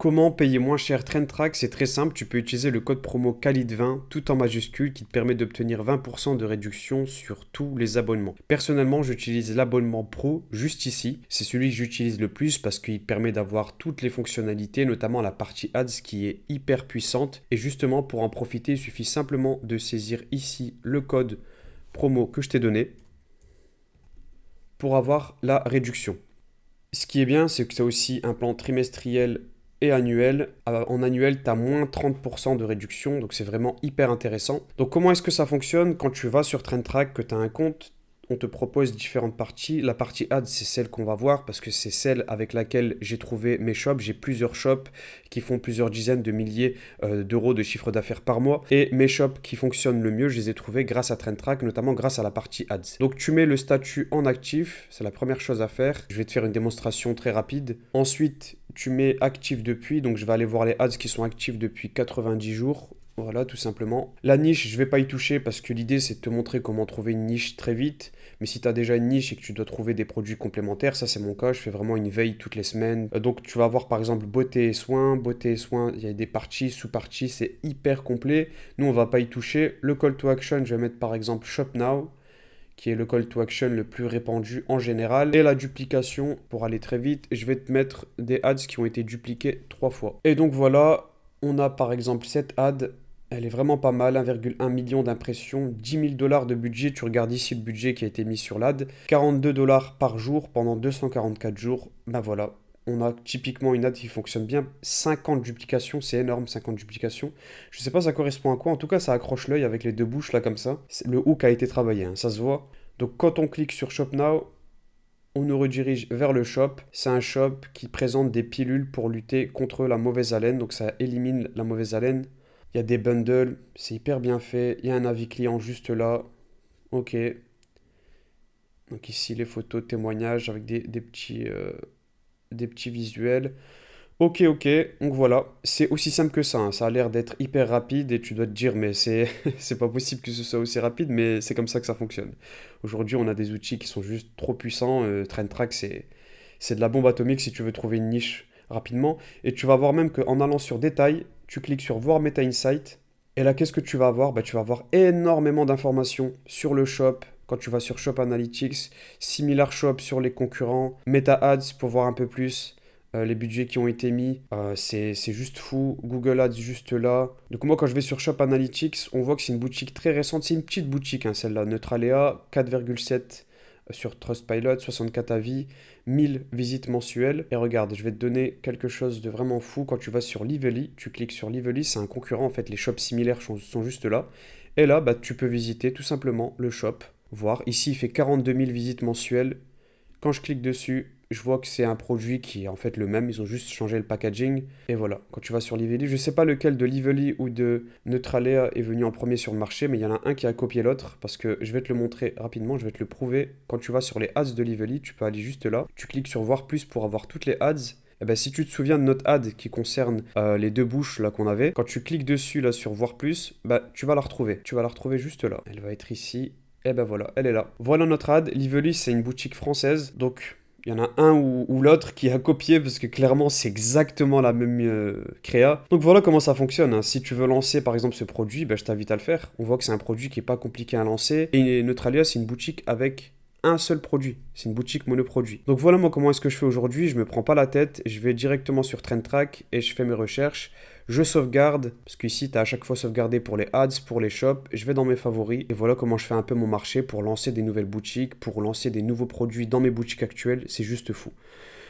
Comment payer moins cher TrendTrack? C'est très simple, tu peux utiliser le code promo KALID20 tout en majuscule qui te permet d'obtenir 20% de réduction sur tous les abonnements. Personnellement, j'utilise l'abonnement pro juste ici. C'est celui que j'utilise le plus parce qu'il permet d'avoir toutes les fonctionnalités, notamment la partie ads qui est hyper puissante. Et justement, pour en profiter, il suffit simplement de saisir ici le code promo que je t'ai donné pour avoir la réduction. Ce qui est bien, c'est que c'est aussi un plan trimestriel et annuel. En annuel, tu as moins 30% de réduction, donc c'est vraiment hyper intéressant. Donc comment est-ce que ça fonctionne? Quand tu vas sur TrendTrack, que tu as un compte, on te propose différentes parties. La partie ads, c'est celle qu'on va voir parce que c'est celle avec laquelle j'ai trouvé mes shops. J'ai plusieurs shops qui font plusieurs dizaines de milliers d'euros de chiffre d'affaires par mois. Et mes shops qui fonctionnent le mieux, je les ai trouvés grâce à TrendTrack, notamment grâce à la partie ads. Donc tu mets le statut en actif, c'est la première chose à faire. Je vais te faire une démonstration très rapide. Ensuite, tu mets actif depuis, donc je vais aller voir les ads qui sont actifs depuis 90 jours. Voilà, tout simplement. La niche, je ne vais pas y toucher parce que l'idée, c'est de te montrer comment trouver une niche très vite. Mais si tu as déjà une niche et que tu dois trouver des produits complémentaires, ça c'est mon cas, je fais vraiment une veille toutes les semaines. Donc tu vas avoir par exemple beauté et soins. Beauté et soins, il y a des parties, sous-parties, c'est hyper complet. Nous, on va pas y toucher. Le call to action, je vais mettre par exemple Shop Now, qui est le call to action le plus répandu en général. Et la duplication, pour aller très vite, je vais te mettre des ads qui ont été dupliqués 3 fois. Et donc voilà, on a par exemple cette ad. Elle est vraiment pas mal, 1,1 million d'impressions, 10 000 $ de budget. Tu regardes ici le budget qui a été mis sur l'ad. 42 $ par jour pendant 244 jours. Ben voilà, on a typiquement une ad qui fonctionne bien. 50 duplications, c'est énorme, 50 duplications. Je sais pas ça correspond à quoi, en tout cas ça accroche l'œil avec les deux bouches là comme ça. Le hook a été travaillé, hein, ça se voit. Donc quand on clique sur Shop Now, on nous redirige vers le shop. C'est un shop qui présente des pilules pour lutter contre la mauvaise haleine, donc ça élimine la mauvaise haleine. Il y a des bundles, c'est hyper bien fait. Il y a un avis client juste là. Ok. Donc ici, les photos, témoignages avec des petits visuels. Ok, ok. Donc voilà. C'est aussi simple que ça, hein. Ça a l'air d'être hyper rapide et tu dois te dire, mais c'est c'est pas possible que ce soit aussi rapide, mais c'est comme ça que ça fonctionne. Aujourd'hui, on a des outils qui sont juste trop puissants. TrendTrack, c'est de la bombe atomique si tu veux trouver une niche rapidement. Et tu vas voir même qu'en allant sur détail, tu cliques sur voir Meta Insight. Et là, qu'est-ce que tu vas avoir? Bah, tu vas avoir énormément d'informations sur le shop. Quand tu vas sur Shop Analytics, Similar Shop sur les concurrents, Meta Ads pour voir un peu plus les budgets qui ont été mis. C'est juste fou. Google Ads juste là. Donc moi, quand je vais sur Shop Analytics, on voit que c'est une boutique très récente. C'est une petite boutique, hein, celle-là. Neutralea, 4,7 sur Trustpilot, 64 avis, 1000 visites mensuelles. Et regarde, je vais te donner quelque chose de vraiment fou. Quand tu vas sur Lively, tu cliques sur Lively, c'est un concurrent. En fait, les shops similaires sont juste là. Et là, bah, tu peux visiter tout simplement le shop, voir. Ici, il fait 42 000 visites mensuelles. Quand je clique dessus, je vois que c'est un produit qui est en fait le même, ils ont juste changé le packaging. Et voilà, quand tu vas sur Lively, je ne sais pas lequel de Lively ou de Neutralea est venu en premier sur le marché, mais il y en a un qui a copié l'autre, parce que je vais te le montrer rapidement, je vais te le prouver. Quand tu vas sur les ads de Lively, tu peux aller juste là, tu cliques sur voir plus pour avoir toutes les ads. Et ben, si tu te souviens de notre ad qui concerne les deux bouches là qu'on avait, quand tu cliques dessus là sur voir plus, bah, tu vas la retrouver. Tu vas la retrouver juste là. Elle va être ici. Et ben voilà, elle est là. Voilà notre ad. Lively, c'est une boutique française, donc il y en a un ou l'autre qui a copié parce que clairement c'est exactement la même créa. Donc voilà comment ça fonctionne, hein. Si tu veux lancer par exemple ce produit, ben, je t'invite à le faire. On voit que c'est un produit qui n'est pas compliqué à lancer. Et Neutralia, c'est une boutique avec un seul produit. C'est une boutique monoproduit. Donc voilà moi comment est-ce que je fais aujourd'hui. Je me prends pas la tête. Je vais directement sur TrendTrack et je fais mes recherches. Je sauvegarde, parce qu'ici, tu as à chaque fois sauvegardé pour les ads, pour les shops. Je vais dans mes favoris et voilà comment je fais un peu mon marché pour lancer des nouvelles boutiques, pour lancer des nouveaux produits dans mes boutiques actuelles. C'est juste fou.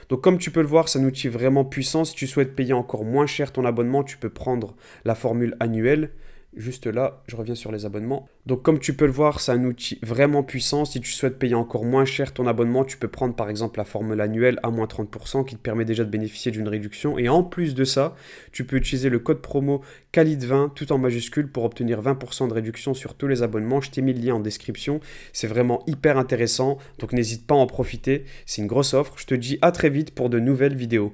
Donc comme tu peux le voir, c'est un outil vraiment puissant. Si tu souhaites payer encore moins cher ton abonnement, tu peux prendre la formule annuelle. Juste là, je reviens sur les abonnements. Donc comme tu peux le voir, c'est un outil vraiment puissant. Si tu souhaites payer encore moins cher ton abonnement, tu peux prendre par exemple la formule annuelle à moins 30% qui te permet déjà de bénéficier d'une réduction. Et en plus de ça, tu peux utiliser le code promo KALID20 tout en majuscule pour obtenir 20% de réduction sur tous les abonnements. Je t'ai mis le lien en description. C'est vraiment hyper intéressant. Donc n'hésite pas à en profiter. C'est une grosse offre. Je te dis à très vite pour de nouvelles vidéos.